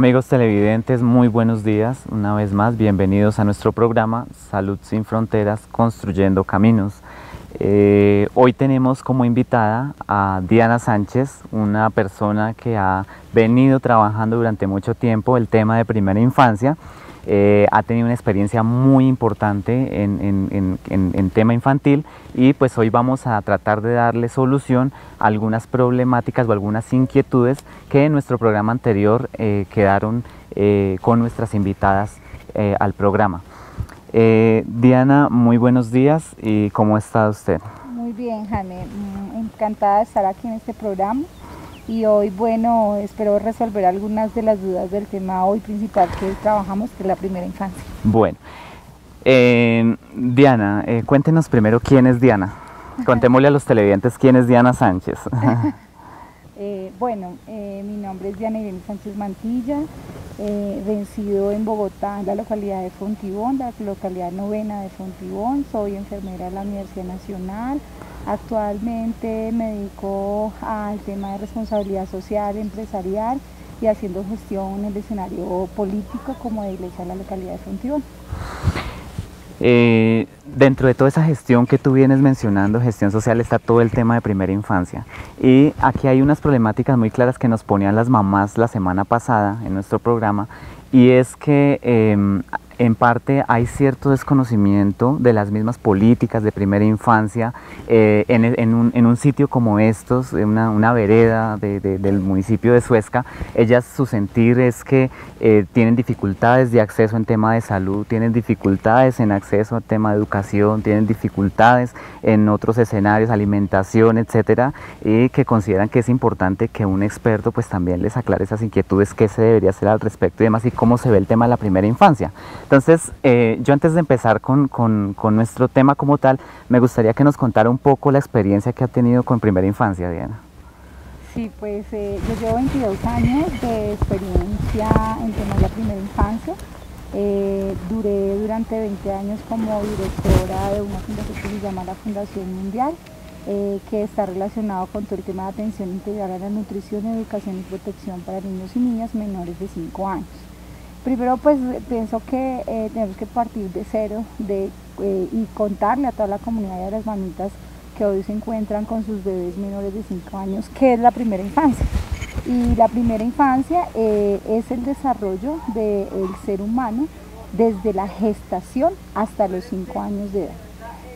Amigos televidentes, muy buenos días. Una vez más, bienvenidos a nuestro programa Salud sin Fronteras, Construyendo Caminos. Hoy tenemos como invitada a Diana Sánchez, una persona que ha venido trabajando durante mucho tiempo el tema de primera infancia. Ha tenido una experiencia muy importante en tema infantil y pues hoy vamos a tratar de darle solución a algunas problemáticas o algunas inquietudes que en nuestro programa anterior quedaron con nuestras invitadas al programa. Diana, muy buenos días y ¿cómo está usted? Muy bien, Jaime, encantada de estar aquí en este programa. Y hoy, bueno, espero resolver algunas de las dudas del tema hoy principal que trabajamos, que es la primera infancia. Bueno, Diana, cuéntenos primero quién es Diana. Contémosle a los televidentes quién es Diana Sánchez. Mi nombre es Diana Irene Sánchez Mantilla, resido en Bogotá, en la localidad de Fontibón, la localidad novena de Fontibón. Soy enfermera de la Universidad Nacional. Actualmente me dedico al tema de responsabilidad social, empresarial y haciendo gestión en el escenario político como de iglesia de la localidad de Fontibón. Dentro de toda esa gestión que tú vienes mencionando, gestión social, está todo el tema de primera infancia. Y aquí hay unas problemáticas muy claras que nos ponían las mamás la semana pasada en nuestro programa, y es que en parte hay cierto desconocimiento de las mismas políticas de primera infancia en un sitio como estos, una vereda del municipio de Suezca. Ellas, su sentir es que tienen dificultades de acceso en tema de salud, tienen dificultades en acceso a tema de educación, tienen dificultades en otros escenarios, alimentación, etcétera, y que consideran que es importante que un experto pues también les aclare esas inquietudes, qué se debería hacer al respecto y demás, y cómo se ve el tema de la primera infancia. Entonces, yo antes de empezar con nuestro tema como tal, me gustaría que nos contara un poco la experiencia que ha tenido con primera infancia, Diana. Sí, pues yo llevo 22 años de experiencia en temas de la primera infancia. Duré durante 20 años como directora de una fundación que se llama la Fundación Mundial, que está relacionado con todo el tema de atención integral a la nutrición, educación y protección para niños y niñas menores de 5 años. Primero, pues pienso que tenemos que partir de cero y contarle a toda la comunidad y a las mamitas que hoy se encuentran con sus bebés menores de 5 años qué es la primera infancia. Y la primera infancia es el desarrollo del ser humano desde la gestación hasta los 5 años de edad,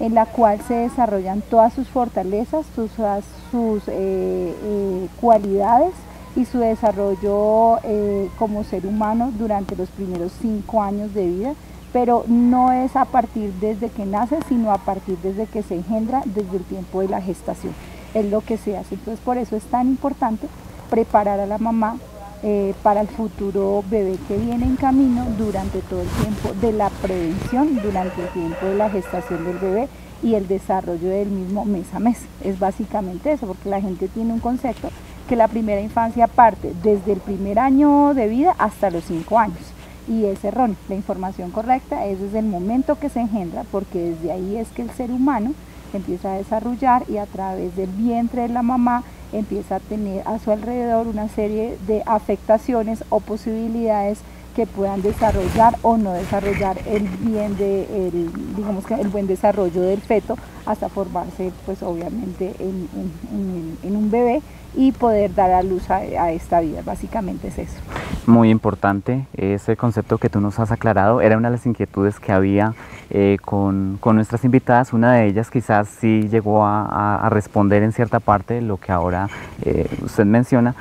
en la cual se desarrollan todas sus fortalezas, sus cualidades y su desarrollo como ser humano durante los primeros 5 años de vida, pero no es a partir desde que nace, sino a partir desde que se engendra, desde el tiempo de la gestación, es lo que se hace. Entonces por eso es tan importante preparar a la mamá para el futuro bebé que viene en camino durante todo el tiempo de la prevención, durante el tiempo de la gestación del bebé y el desarrollo del mismo mes a mes. Es básicamente eso, porque la gente tiene un concepto que la primera infancia parte desde el primer año de vida hasta los 5 años, y es erróneo. La información correcta es desde el momento que se engendra, porque desde ahí es que el ser humano empieza a desarrollar y a través del vientre de la mamá empieza a tener a su alrededor una serie de afectaciones o posibilidades que puedan desarrollar o no desarrollar el buen desarrollo del feto hasta formarse pues obviamente en un bebé y poder dar a luz a esta vida. Básicamente es eso. Muy importante ese concepto que tú nos has aclarado. Era una de las inquietudes que había con nuestras invitadas. Una de ellas quizás sí llegó a responder en cierta parte lo que ahora usted menciona.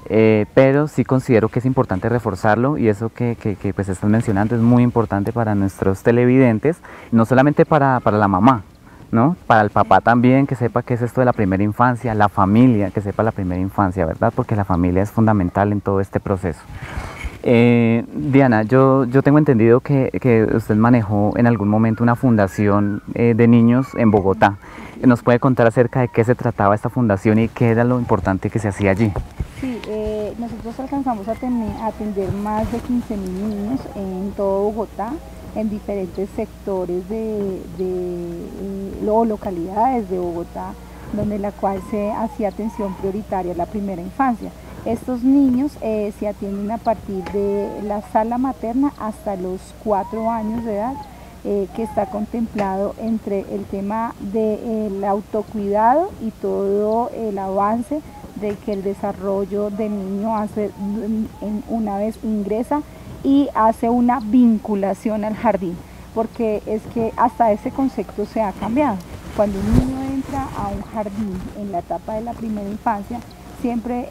Pero sí considero que es importante reforzarlo, y eso que pues estás mencionando es muy importante para nuestros televidentes, no solamente para la mamá, ¿no? Para el papá también, que sepa qué es esto de la primera infancia, la familia, que sepa la primera infancia, ¿verdad? Porque la familia es fundamental en todo este proceso. Diana, yo tengo entendido que usted manejó en algún momento una fundación de niños en Bogotá. ¿Nos puede contar acerca de qué se trataba esta fundación y qué era lo importante que se hacía allí? Sí, nosotros alcanzamos a atender más de 15.000 niños en todo Bogotá, en diferentes sectores o localidades de Bogotá, donde la cual se hacía atención prioritaria a la primera infancia. Estos niños se atienden a partir de la sala materna hasta los 4 años de edad, que está contemplado entre el tema del autocuidado y todo el avance de que el desarrollo del niño hace una vez ingresa y hace una vinculación al jardín, porque es que hasta ese concepto se ha cambiado. Cuando un niño entra a un jardín en la etapa de la primera infancia, siempre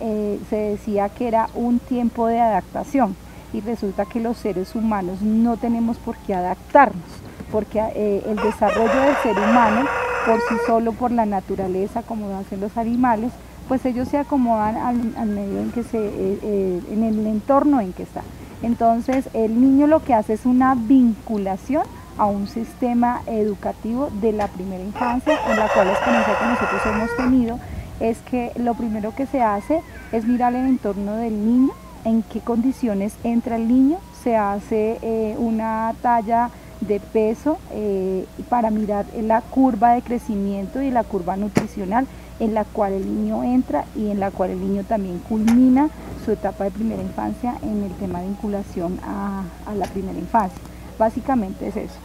se decía que era un tiempo de adaptación, y resulta que los seres humanos no tenemos por qué adaptarnos, porque el desarrollo del ser humano por sí solo, por la naturaleza, como lo hacen los animales, pues ellos se acomodan al medio en que en el entorno en que está. Entonces el niño lo que hace es una vinculación a un sistema educativo de la primera infancia, en la cual la experiencia que nosotros hemos tenido es que lo primero que se hace es mirar el entorno del niño, en qué condiciones entra el niño, se hace una talla de peso para mirar la curva de crecimiento y la curva nutricional en la cual el niño entra y en la cual el niño también culmina su etapa de primera infancia en el tema de vinculación a la primera infancia. Básicamente es eso.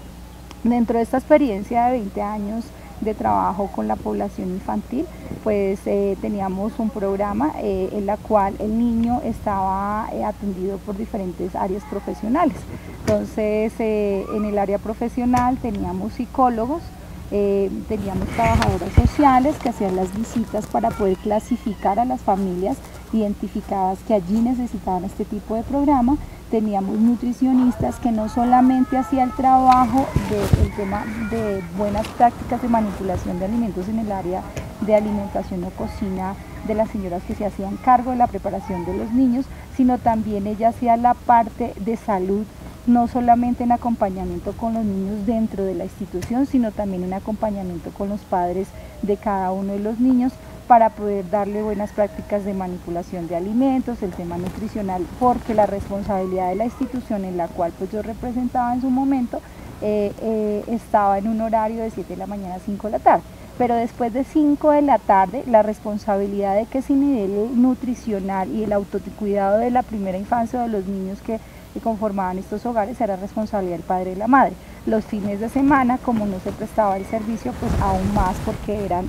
Dentro de esta experiencia de 20 años de trabajo con la población infantil, pues teníamos un programa en la cual el niño estaba atendido por diferentes áreas profesionales. Entonces en el área profesional teníamos psicólogos, teníamos trabajadoras sociales que hacían las visitas para poder clasificar a las familias identificadas que allí necesitaban este tipo de programa. Teníamos nutricionistas que no solamente hacía el trabajo del tema de buenas prácticas de manipulación de alimentos en el área de alimentación o cocina de las señoras que se hacían cargo de la preparación de los niños, sino también ella hacía la parte de salud, no solamente en acompañamiento con los niños dentro de la institución, sino también en acompañamiento con los padres de cada uno de los niños, para poder darle buenas prácticas de manipulación de alimentos, el tema nutricional, porque la responsabilidad de la institución en la cual pues yo representaba en su momento estaba en un horario de 7 de la mañana a 5 de la tarde. Pero después de 5 de la tarde, la responsabilidad de que ese nivel nutricional y el autocuidado de la primera infancia o de los niños que conformaban estos hogares era responsabilidad del padre y la madre. Los fines de semana, como no se prestaba el servicio, pues aún más, porque eran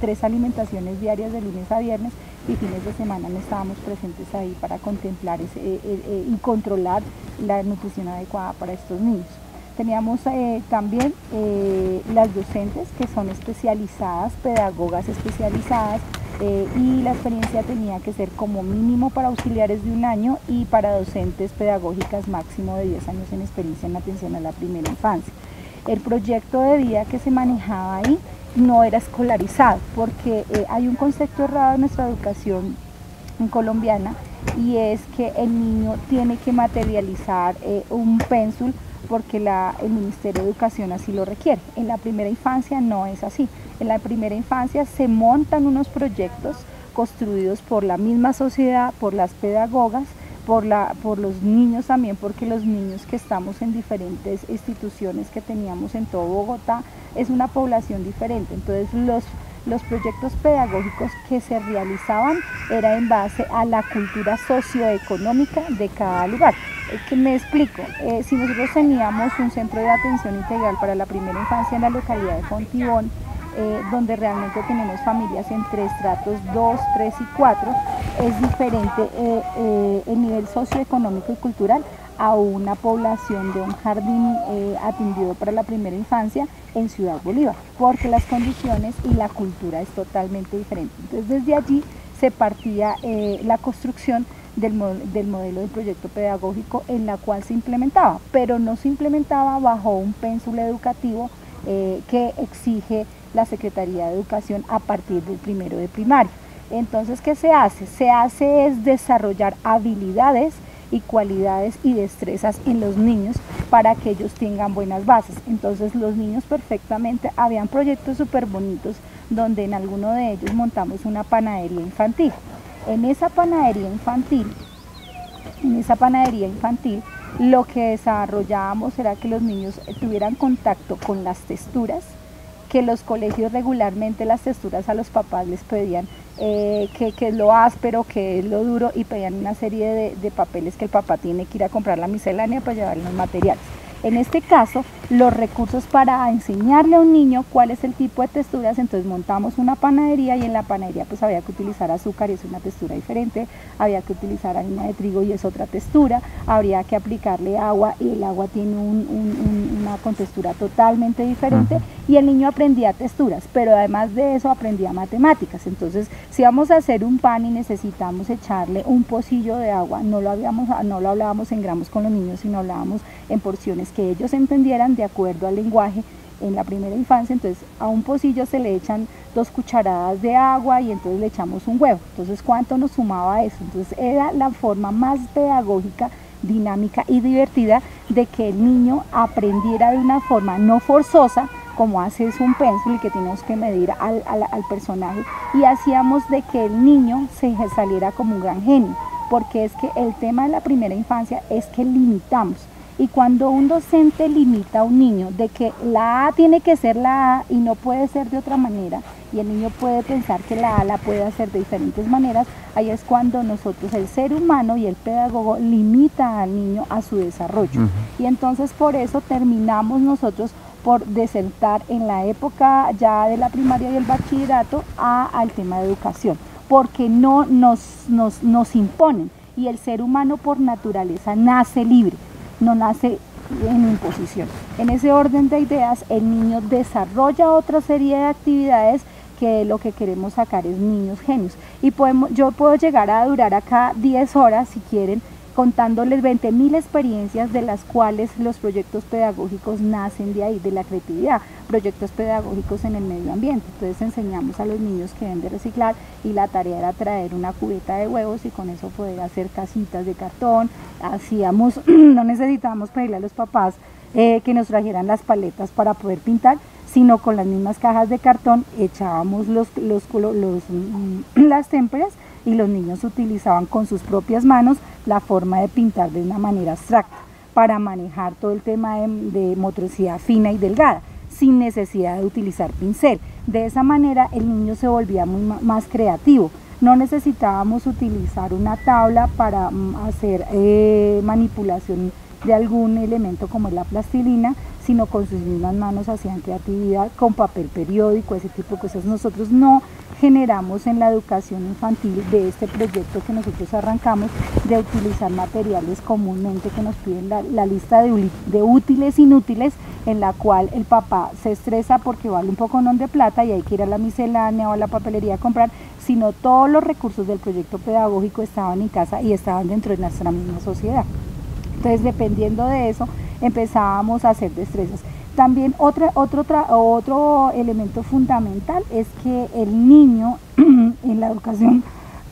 3 alimentaciones diarias de lunes a viernes, y fines de semana no estábamos presentes ahí para contemplar y controlar la nutrición adecuada para estos niños. Teníamos también las docentes que son especializadas, pedagogas especializadas, y la experiencia tenía que ser como mínimo para auxiliares de 1 año y para docentes pedagógicas máximo de 10 años en experiencia en atención a la primera infancia. El proyecto de vida que se manejaba ahí no era escolarizado, porque hay un concepto errado en nuestra educación colombiana, y es que el niño tiene que materializar un pénsul porque el Ministerio de Educación así lo requiere. En la primera infancia no es así. En la primera infancia se montan unos proyectos construidos por la misma sociedad, por las pedagogas, por los niños también, porque los niños que estamos en diferentes instituciones que teníamos en todo Bogotá es una población diferente. Entonces los proyectos pedagógicos que se realizaban era en base a la cultura socioeconómica de cada lugar. Que me explico, si nosotros teníamos un centro de atención integral para la primera infancia en la localidad de Fontibón, donde realmente tenemos familias entre estratos 2, 3 y 4, es diferente el nivel socioeconómico y cultural a una población de un jardín atendido para la primera infancia en Ciudad Bolívar, porque las condiciones y la cultura es totalmente diferente. Entonces desde allí se partía la construcción del modelo del proyecto pedagógico, en la cual se implementaba, pero no se implementaba bajo un pénsul educativo que exige la Secretaría de Educación a partir del 1º de primaria. Entonces, ¿qué se hace? Se hace es desarrollar habilidades y cualidades y destrezas en los niños para que ellos tengan buenas bases. Entonces los niños perfectamente, habían proyectos súper bonitos donde en alguno de ellos montamos una panadería infantil. En esa panadería infantil lo que desarrollábamos era que los niños tuvieran contacto con las texturas, que los colegios regularmente las texturas a los papás les pedían que es lo áspero, que es lo duro, y pedían una serie de papeles que el papá tiene que ir a comprar la miscelánea para llevar los materiales. En este caso, los recursos para enseñarle a un niño cuál es el tipo de texturas, entonces montamos una panadería, y en la panadería pues había que utilizar azúcar y es una textura diferente, había que utilizar harina de trigo y es otra textura, habría que aplicarle agua y el agua tiene una contextura totalmente diferente, y el niño aprendía texturas, pero además de eso aprendía matemáticas. Entonces, si vamos a hacer un pan y necesitamos echarle un pocillo de agua, no lo hablábamos en gramos con los niños, sino hablábamos en porciones que ellos entendieran de acuerdo al lenguaje en la primera infancia. Entonces a un pocillo se le echan 2 cucharadas de agua y entonces le echamos un huevo. Entonces, ¿cuánto nos sumaba eso? Entonces era la forma más pedagógica, dinámica y divertida de que el niño aprendiera de una forma no forzosa, como haces un pencil que tienes que medir al personaje, y hacíamos de que el niño se saliera como un gran genio, porque es que el tema de la primera infancia es que limitamos. Y cuando un docente limita a un niño de que la A tiene que ser la A y no puede ser de otra manera, y el niño puede pensar que la A la puede hacer de diferentes maneras, ahí es cuando nosotros, el ser humano y el pedagogo, limita al niño a su desarrollo. Y entonces por eso terminamos nosotros por desertar en la época ya de la primaria y el bachillerato al tema de educación, porque no nos imponen, y el ser humano por naturaleza nace libre, no nace en imposición. En ese orden de ideas, el niño desarrolla otra serie de actividades que lo que queremos sacar es niños genios. Y yo puedo llegar a durar acá 10 horas, si quieren, contándoles 20.000 experiencias, de las cuales los proyectos pedagógicos nacen de ahí, de la creatividad, proyectos pedagógicos en el medio ambiente. Entonces enseñamos a los niños que deben de reciclar, y la tarea era traer una cubeta de huevos y con eso poder hacer casitas de cartón. Hacíamos, no necesitábamos pedirle a los papás que nos trajeran las paletas para poder pintar, sino con las mismas cajas de cartón echábamos las témperas, y los niños utilizaban con sus propias manos la forma de pintar de una manera abstracta para manejar todo el tema de motricidad fina y delgada, sin necesidad de utilizar pincel. De esa manera el niño se volvía más creativo. No necesitábamos utilizar una tabla para hacer manipulación de algún elemento como es la plastilina, sino con sus mismas manos hacían creatividad, con papel periódico, ese tipo de cosas. Nosotros no generamos en la educación infantil de este proyecto que nosotros arrancamos de utilizar materiales comúnmente que nos piden la lista de útiles, inútiles, en la cual el papá se estresa porque vale un poco de plata y hay que ir a la miscelánea o a la papelería a comprar, sino todos los recursos del proyecto pedagógico estaban en casa y estaban dentro de nuestra misma sociedad. Entonces, dependiendo de eso, empezábamos a hacer destrezas. También otro elemento fundamental es que el niño en la educación,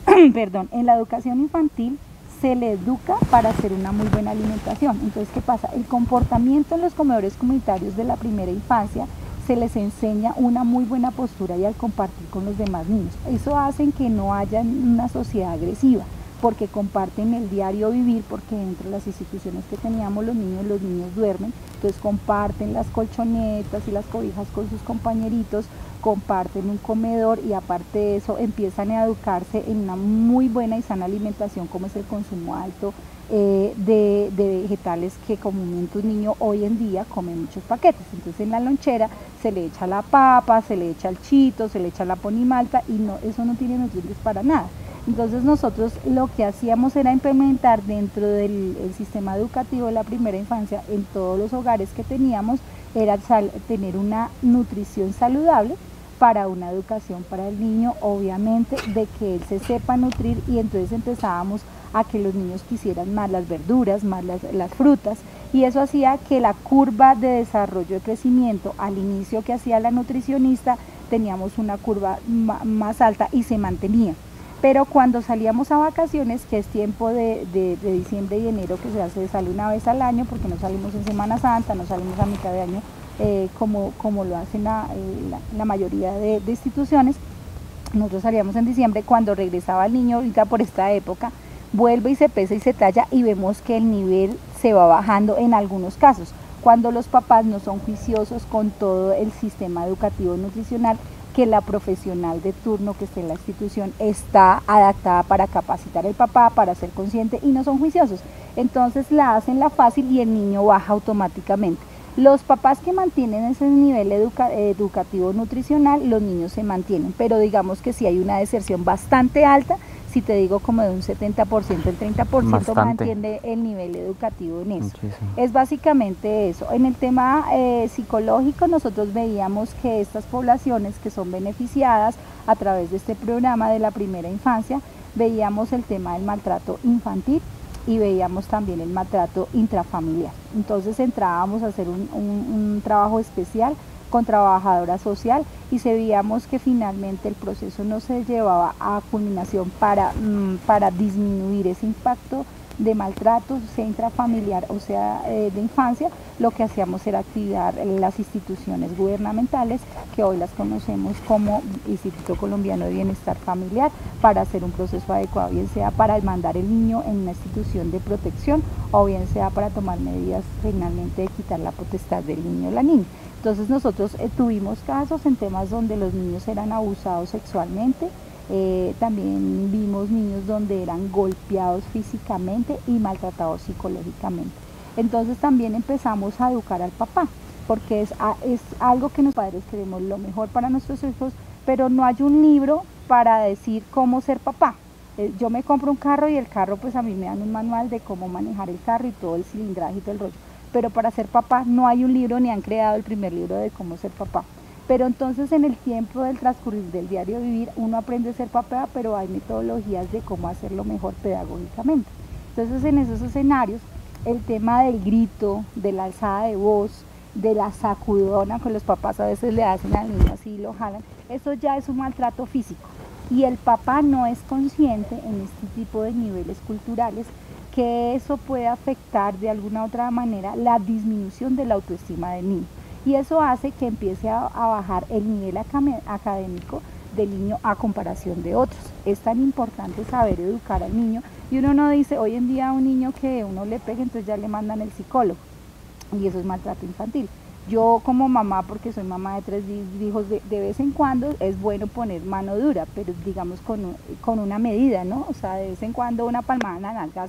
en la educación infantil se le educa para hacer una muy buena alimentación. Entonces, ¿qué pasa? El comportamiento en los comedores comunitarios de la primera infancia se les enseña una muy buena postura y al compartir con los demás niños. Eso hace que no haya una sociedad agresiva, porque comparten el diario vivir, porque dentro de las instituciones que teníamos los niños duermen, entonces comparten las colchonetas y las cobijas con sus compañeritos, comparten un comedor, y aparte de eso empiezan a educarse en una muy buena y sana alimentación, como es el consumo alto de vegetales, que comúnmente un niño hoy en día come muchos paquetes. Entonces en la lonchera se le echa la papa, se le echa el chito, se le echa la ponimalta, y eso no tiene nutrientes para nada. Entonces nosotros lo que hacíamos era implementar dentro del sistema educativo de la primera infancia, en todos los hogares que teníamos, era tener una nutrición saludable para una educación para el niño, obviamente de que él se sepa nutrir, y entonces empezábamos a que los niños quisieran más las verduras, más las frutas, y eso hacía que la curva de desarrollo de crecimiento al inicio que hacía la nutricionista, teníamos una curva más alta y se mantenía. Pero cuando salíamos a vacaciones, que es tiempo de diciembre y enero, que sale una vez al año, porque no salimos en Semana Santa, no salimos a mitad de año, como lo hacen la mayoría de instituciones, nosotros salíamos en diciembre. Cuando regresaba el niño, ahorita por esta época, vuelve y se pesa y se talla, y vemos que el nivel se va bajando en algunos casos, cuando los papás no son juiciosos con todo el sistema educativo nutricional que la profesional de turno que esté en la institución está adaptada para capacitar al papá, para ser consciente, y no son juiciosos. Entonces la hacen la fácil y el niño baja automáticamente. Los papás que mantienen ese nivel educativo nutricional, los niños se mantienen, pero digamos que si hay una deserción bastante alta, si te digo como de un 70%, el 30% Bastante. mantiene el nivel educativo en eso. Muchísimo. Es básicamente eso. En el tema psicológico, nosotros veíamos que estas poblaciones que son beneficiadas a través de este programa de la primera infancia, veíamos el tema del maltrato infantil y veíamos también el maltrato intrafamiliar. Entonces entrábamos a hacer un trabajo especial con trabajadora social y veíamos que finalmente el proceso no se llevaba a culminación para disminuir ese impacto de maltrato, sea intrafamiliar o sea de infancia. Lo que hacíamos era activar las instituciones gubernamentales, que hoy las conocemos como Instituto Colombiano de Bienestar Familiar, para hacer un proceso adecuado, bien sea para mandar el niño en una institución de protección o bien sea para tomar medidas finalmente de quitar la potestad del niño o la niña. Entonces nosotros tuvimos casos en temas donde los niños eran abusados sexualmente, también vimos niños donde eran golpeados físicamente y maltratados psicológicamente. Entonces también empezamos a educar al papá, porque es algo que los padres queremos lo mejor para nuestros hijos, pero no hay un libro para decir cómo ser papá. Yo me compro un carro y el carro, pues a mí me dan un manual de cómo manejar el carro y todo el cilindraje y todo el rollo, pero para ser papá no hay un libro, ni han creado el primer libro de cómo ser papá. Pero entonces en el tiempo del transcurrir del diario vivir uno aprende a ser papá, pero hay metodologías de cómo hacerlo mejor pedagógicamente. Entonces en esos escenarios el tema del grito, de la alzada de voz, de la sacudona que los papás a veces le hacen al niño así y lo jalan, eso ya es un maltrato físico y el papá no es consciente en este tipo de niveles culturales que eso puede afectar de alguna u otra manera la disminución de la autoestima del niño. Y eso hace que empiece a bajar el nivel académico del niño a comparación de otros. Es tan importante saber educar al niño, y uno no dice hoy en día a un niño que uno le pegue, entonces ya le mandan el psicólogo, y eso es maltrato infantil. Yo como mamá, porque soy mamá de 3 hijos, de vez en cuando es bueno poner mano dura, pero digamos con una medida, ¿no? O sea, de vez en cuando una palmada en la nalga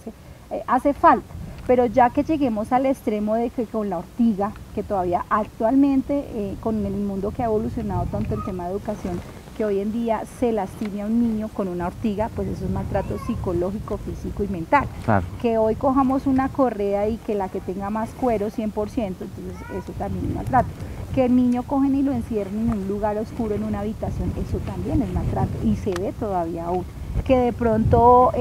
hace falta. Pero ya que lleguemos al extremo de que con la ortiga, que todavía actualmente con el mundo que ha evolucionado tanto el tema de educación, que hoy en día se lastime a un niño con una ortiga, pues eso es maltrato psicológico, físico y mental. Claro. Que hoy cojamos una correa y que la que tenga más cuero 100%, entonces eso también es maltrato. Que el niño cogen y lo encierren en un lugar oscuro, en una habitación, eso también es maltrato y se ve todavía aún. Que de pronto,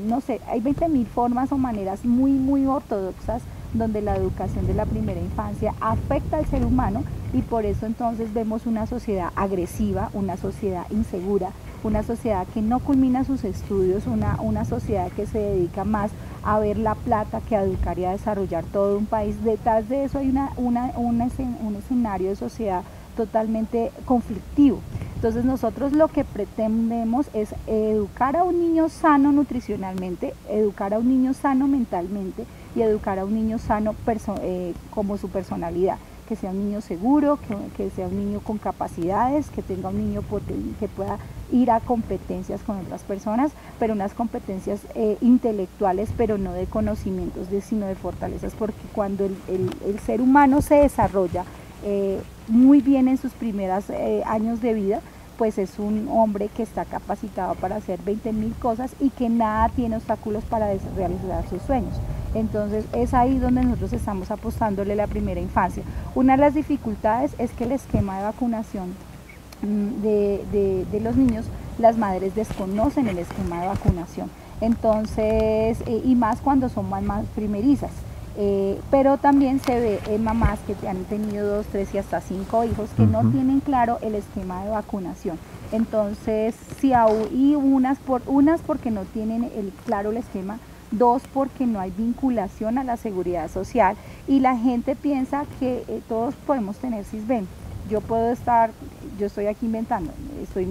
no sé, hay 20.000 formas o maneras muy ortodoxas donde la educación de la primera infancia afecta al ser humano, y por eso entonces vemos una sociedad agresiva, una sociedad insegura, una sociedad que no culmina sus estudios, una sociedad que se dedica más a ver la plata que a educar y a desarrollar todo un país. Detrás de eso hay un escenario de sociedad totalmente conflictivo. Entonces nosotros lo que pretendemos es educar a un niño sano nutricionalmente, educar a un niño sano mentalmente y educar a un niño sano como su personalidad, que sea un niño seguro, que sea un niño con capacidades, que tenga un niño que pueda ir a competencias con otras personas, pero unas competencias intelectuales, pero no de conocimientos, sino de fortalezas, porque cuando el ser humano se desarrolla muy bien en sus primeros años de vida, pues es un hombre que está capacitado para hacer 20.000 cosas y que nada tiene obstáculos para realizar sus sueños. Entonces es ahí donde nosotros estamos apostándole a la primera infancia. Una de las dificultades es que el esquema de vacunación de los niños, las madres desconocen el esquema de vacunación, entonces y más cuando son más primerizas. Pero también se ve en mamás que han tenido 2, 3 y hasta 5 hijos que no tienen claro el esquema de vacunación. Entonces, y unas porque no tienen claro el esquema, 2 porque no hay vinculación a la seguridad social, y la gente piensa que todos podemos tener CISBEN. Yo estoy aquí inventando, estoy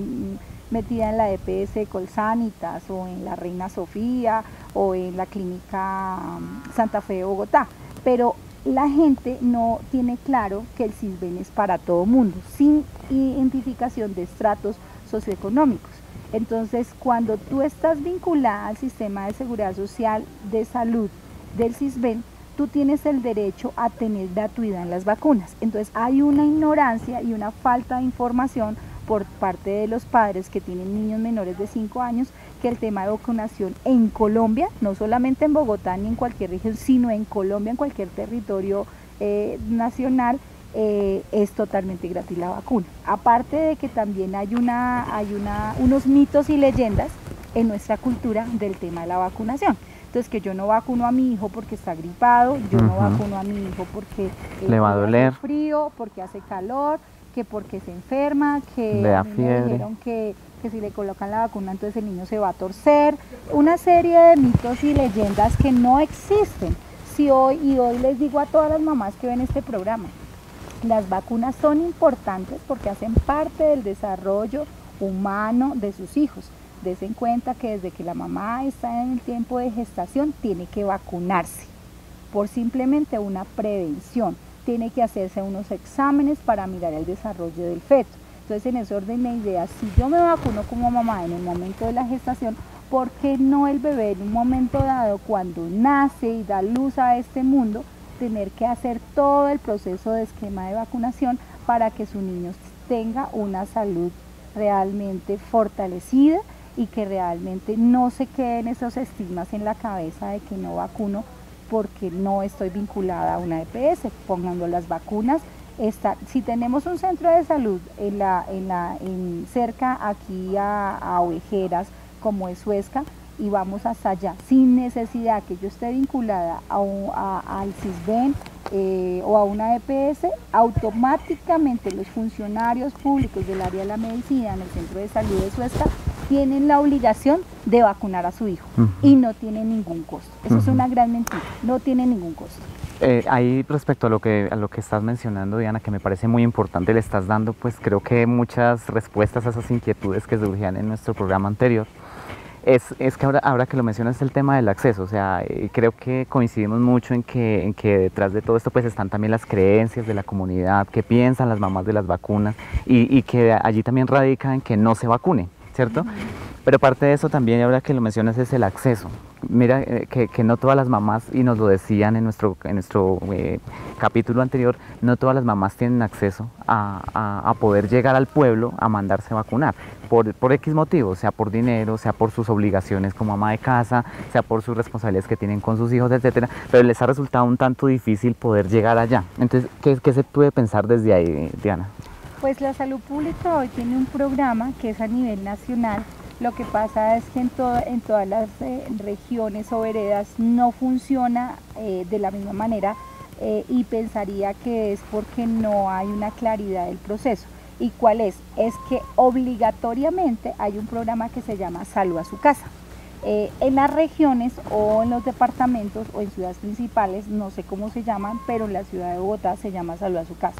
metida en la EPS Colsanitas o en la Reina Sofía o en la Clínica Santa Fe de Bogotá, pero la gente no tiene claro que el Sisbén es para todo mundo, sin identificación de estratos socioeconómicos. Entonces, cuando tú estás vinculada al sistema de seguridad social de salud del Sisbén, tú tienes el derecho a tener gratuidad en las vacunas. Entonces, hay una ignorancia y una falta de información por parte de los padres que tienen niños menores de 5 años, que el tema de vacunación en Colombia, no solamente en Bogotá ni en cualquier región, sino en Colombia, en cualquier territorio nacional, es totalmente gratis la vacuna. Aparte de que también hay unos mitos y leyendas en nuestra cultura del tema de la vacunación. Entonces, que yo no vacuno a mi hijo porque está gripado, yo no vacuno a mi hijo porque le va a doler, hace frío, porque hace calor, que porque se enferma, que le da a mí fiebre. me dijeron que si le colocan la vacuna entonces el niño se va a torcer, una serie de mitos y leyendas que no existen. Hoy les digo a todas las mamás que ven este programa, las vacunas son importantes porque hacen parte del desarrollo humano de sus hijos. Des en cuenta que desde que la mamá está en el tiempo de gestación tiene que vacunarse por simplemente una prevención. Tiene que hacerse unos exámenes para mirar el desarrollo del feto. Entonces, en ese orden de ideas, si yo me vacuno como mamá en el momento de la gestación, ¿por qué no el bebé en un momento dado, cuando nace y da luz a este mundo, tener que hacer todo el proceso de esquema de vacunación para que su niño tenga una salud realmente fortalecida y que realmente no se queden esos estigmas en la cabeza de que no vacuno porque no estoy vinculada a una EPS? Pongando las vacunas, si tenemos un centro de salud cerca aquí a Ovejeras, como es Huesca, y vamos hasta allá, sin necesidad que yo esté vinculada al Sisbén o a una EPS, automáticamente los funcionarios públicos del área de la medicina en el centro de salud de Huesca tienen la obligación de vacunar a su hijo y no tiene ningún costo. Eso es una gran mentira, no tiene ningún costo. Ahí respecto a lo que estás mencionando, Diana, que me parece muy importante, le estás dando pues creo que muchas respuestas a esas inquietudes que surgían en nuestro programa anterior. Es que ahora que lo mencionas es el tema del acceso, o sea, creo que coincidimos mucho en que detrás de todo esto pues están también las creencias de la comunidad, qué piensan las mamás de las vacunas y que allí también radica en que no se vacune, ¿cierto? Pero parte de eso también, ahora que lo mencionas, es el acceso. Mira que no todas las mamás, y nos lo decían en nuestro capítulo anterior, no todas las mamás tienen acceso a poder llegar al pueblo a mandarse vacunar, por X motivos, sea por dinero, sea por sus obligaciones como ama de casa, sea por sus responsabilidades que tienen con sus hijos, etcétera, pero les ha resultado un tanto difícil poder llegar allá. Entonces, ¿qué se puede pensar desde ahí, Diana? Pues la salud pública hoy tiene un programa que es a nivel nacional. Lo que pasa es que en todas las regiones o veredas no funciona de la misma manera y pensaría que es porque no hay una claridad del proceso. ¿Y cuál es? Es que obligatoriamente hay un programa que se llama Salud a su casa. En las regiones o en los departamentos o en ciudades principales, no sé cómo se llaman, pero en la ciudad de Bogotá se llama Salud a su casa.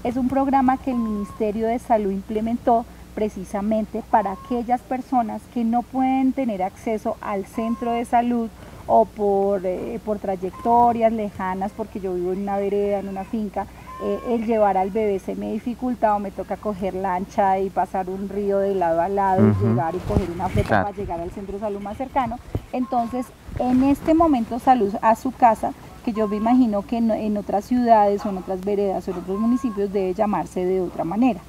Es un programa que el Ministerio de Salud implementó precisamente para aquellas personas que no pueden tener acceso al centro de salud o por trayectorias lejanas, porque yo vivo en una vereda, en una finca, el llevar al bebé se me dificulta o me toca coger lancha y pasar un río de lado a lado y llegar y coger una flota para llegar al centro de salud más cercano. Entonces, en este momento Salud a su casa, que yo me imagino que en otras ciudades o en otras veredas o en otros municipios debe llamarse de otra manera.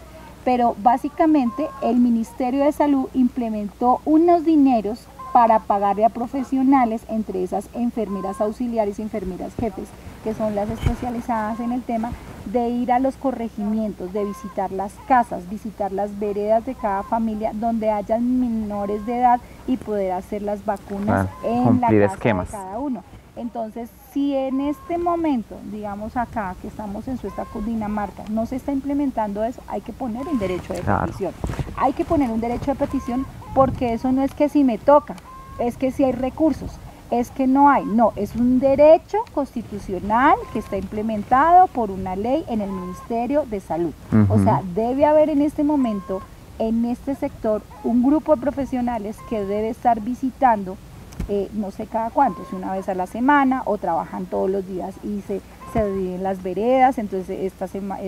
Pero básicamente el Ministerio de Salud implementó unos dineros para pagarle a profesionales, entre esas enfermeras auxiliares y enfermeras jefes, que son las especializadas en el tema, de ir a los corregimientos, de visitar las casas, visitar las veredas de cada familia donde hayan menores de edad y poder hacer las vacunas en la casa esquemas de cada uno. Entonces, si en este momento, digamos acá, que estamos en Suecia, Dinamarca, no se está implementando eso, hay que poner un derecho de petición. Hay que poner un derecho de petición porque eso no es que si me toca, es que si hay recursos, es que no hay. No, es un derecho constitucional que está implementado por una ley en el Ministerio de Salud. O sea, debe haber en este momento, en este sector, un grupo de profesionales que debe estar visitando no sé cada cuánto, si una vez a la semana o trabajan todos los días y se dividen las veredas, entonces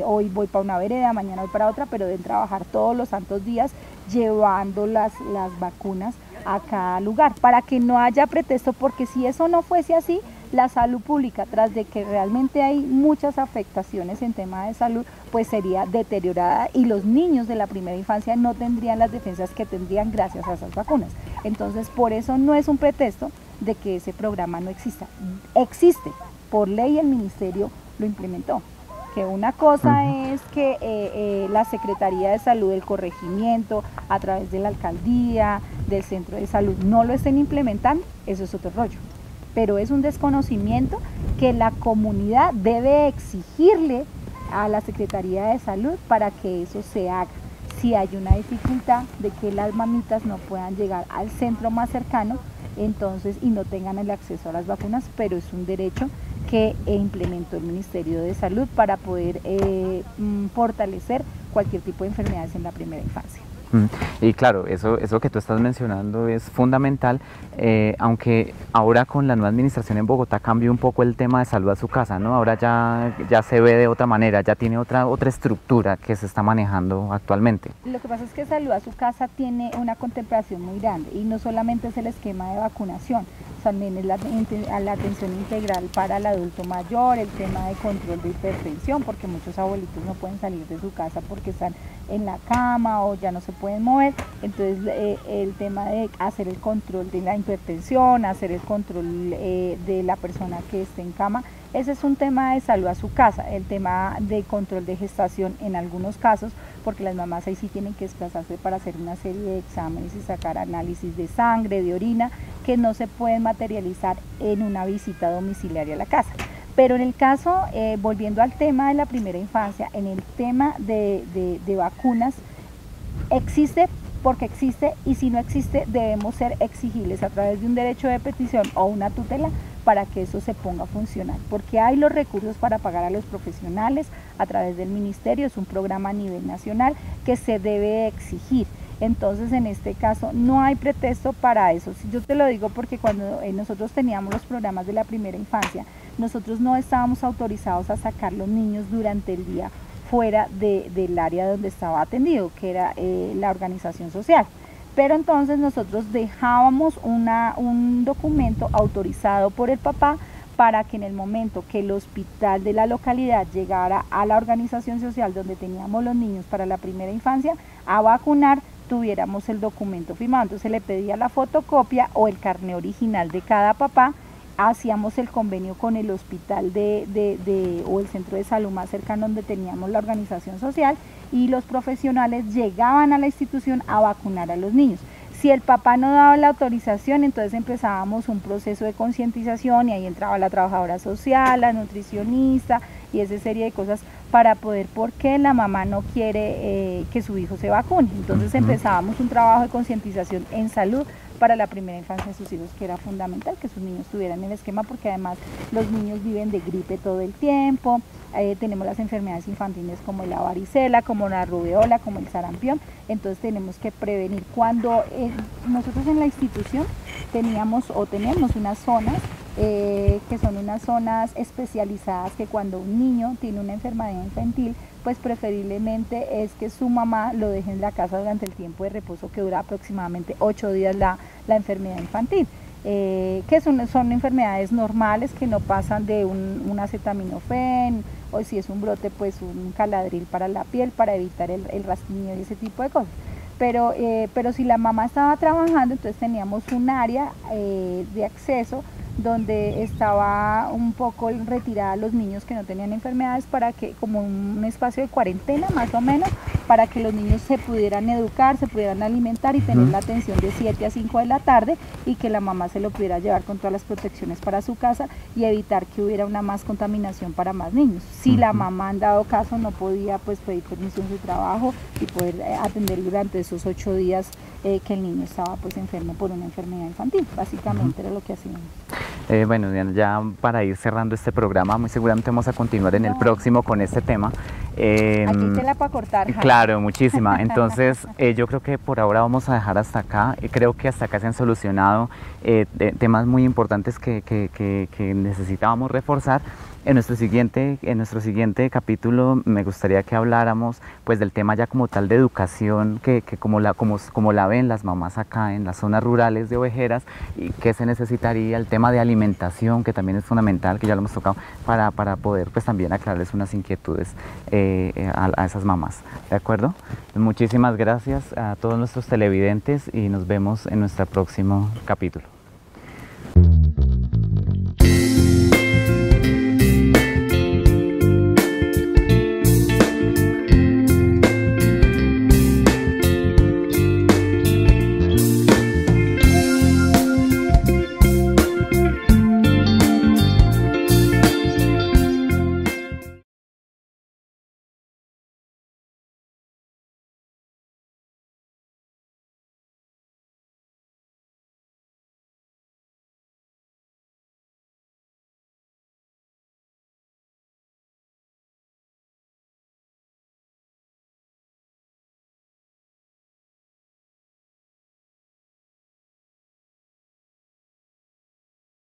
hoy voy para una vereda, mañana voy para otra, pero deben trabajar todos los santos días llevando las vacunas a cada lugar, para que no haya pretexto, porque si eso no fuese así, la salud pública, tras de que realmente hay muchas afectaciones en tema de salud, pues sería deteriorada y los niños de la primera infancia no tendrían las defensas que tendrían gracias a esas vacunas. Entonces, por eso no es un pretexto de que ese programa no exista. Existe, por ley el ministerio lo implementó. Que una cosa es que la Secretaría de Salud, el corregimiento, a través de la alcaldía, del centro de salud, no lo estén implementando, eso es otro rollo. Pero es un desconocimiento que la comunidad debe exigirle a la Secretaría de Salud para que eso se haga. Si hay una dificultad de que las mamitas no puedan llegar al centro más cercano, entonces, y no tengan el acceso a las vacunas, pero es un derecho que implementó el Ministerio de Salud para poder fortalecer cualquier tipo de enfermedades en la primera infancia. Y claro, eso que tú estás mencionando es fundamental, aunque ahora con la nueva administración en Bogotá cambió un poco el tema de salud a su casa, ¿no? Ahora ya se ve de otra manera, ya tiene otra estructura que se está manejando actualmente. Lo que pasa es que salud a su casa tiene una contemplación muy grande y no solamente es el esquema de vacunación, también es la atención integral para el adulto mayor, el tema de control de hipertensión, porque muchos abuelitos no pueden salir de su casa porque están en la cama o ya no se pueden mover, entonces el tema de hacer el control de la hipertensión, hacer el control de la persona que esté en cama, ese es un tema de salud a su casa, el tema de control de gestación en algunos casos, porque las mamás ahí sí tienen que desplazarse para hacer una serie de exámenes y sacar análisis de sangre, de orina, que no se pueden materializar en una visita domiciliaria a la casa. Pero en el caso, volviendo al tema de la primera infancia, en el tema de vacunas, existe porque existe, y si no existe debemos ser exigibles a través de un derecho de petición o una tutela para que eso se ponga a funcionar, porque hay los recursos para pagar a los profesionales a través del ministerio, es un programa a nivel nacional que se debe exigir. Entonces, en este caso, no hay pretexto para eso. Yo te lo digo porque cuando nosotros teníamos los programas de la primera infancia, nosotros no estábamos autorizados a sacar los niños durante el día fuera del área donde estaba atendido, que era la organización social. Pero entonces nosotros dejábamos un documento autorizado por el papá para que en el momento que el hospital de la localidad llegara a la organización social donde teníamos los niños para la primera infancia a vacunar, tuviéramos el documento firmado. Entonces se le pedía la fotocopia o el carné original de cada papá, hacíamos el convenio con el hospital o el centro de salud más cercano donde teníamos la organización social, y los profesionales llegaban a la institución a vacunar a los niños. Si el papá no daba la autorización, entonces empezábamos un proceso de concientización y ahí entraba la trabajadora social, la nutricionista y esa serie de cosas para poder, porque la mamá no quiere que su hijo se vacune. Entonces empezábamos un trabajo de concientización en salud para la primera infancia de sus hijos, que era fundamental que sus niños tuvieran el esquema, porque además los niños viven de gripe todo el tiempo, tenemos las enfermedades infantiles como la varicela, como la rubeola, como el sarampión, entonces tenemos que prevenir. Cuando nosotros en la institución tenemos unas zonas que son unas zonas especializadas, que cuando un niño tiene una enfermedad infantil, pues preferiblemente es que su mamá lo deje en la casa durante el tiempo de reposo, que dura aproximadamente 8 días la enfermedad infantil, que son enfermedades normales que no pasan de un acetaminofén, o si es un brote, pues un caladril para la piel para evitar el rasquiño y ese tipo de cosas. Pero si la mamá estaba trabajando, entonces teníamos un área de acceso donde estaba un poco retirada los niños que no tenían enfermedades, para que, como un espacio de cuarentena más o menos, para que los niños se pudieran educar, se pudieran alimentar y tener la atención de 7 a 5 de la tarde, y que la mamá se lo pudiera llevar con todas las protecciones para su casa y evitar que hubiera una más contaminación para más niños. Si la mamá en dado caso no podía, pues pedir permiso en su trabajo y poder atender durante esos 8 días que el niño estaba pues enfermo por una enfermedad infantil. Básicamente era lo que hacíamos. Bueno, Diana, ya para ir cerrando este programa, muy seguramente vamos a continuar en el próximo con este tema. Aquí tela para cortar, Jaime. Claro, muchísima. Entonces, yo creo que por ahora vamos a dejar hasta acá. Creo que hasta acá se han solucionado temas muy importantes que necesitábamos reforzar. En nuestro siguiente capítulo me gustaría que habláramos pues del tema ya como tal de educación, que como la ven las mamás acá en las zonas rurales de Ovejeras, y qué se necesitaría, el tema de alimentación, que también es fundamental, que ya lo hemos tocado, para poder pues también aclararles unas inquietudes a esas mamás. ¿De acuerdo? Muchísimas gracias a todos nuestros televidentes y nos vemos en nuestro próximo capítulo.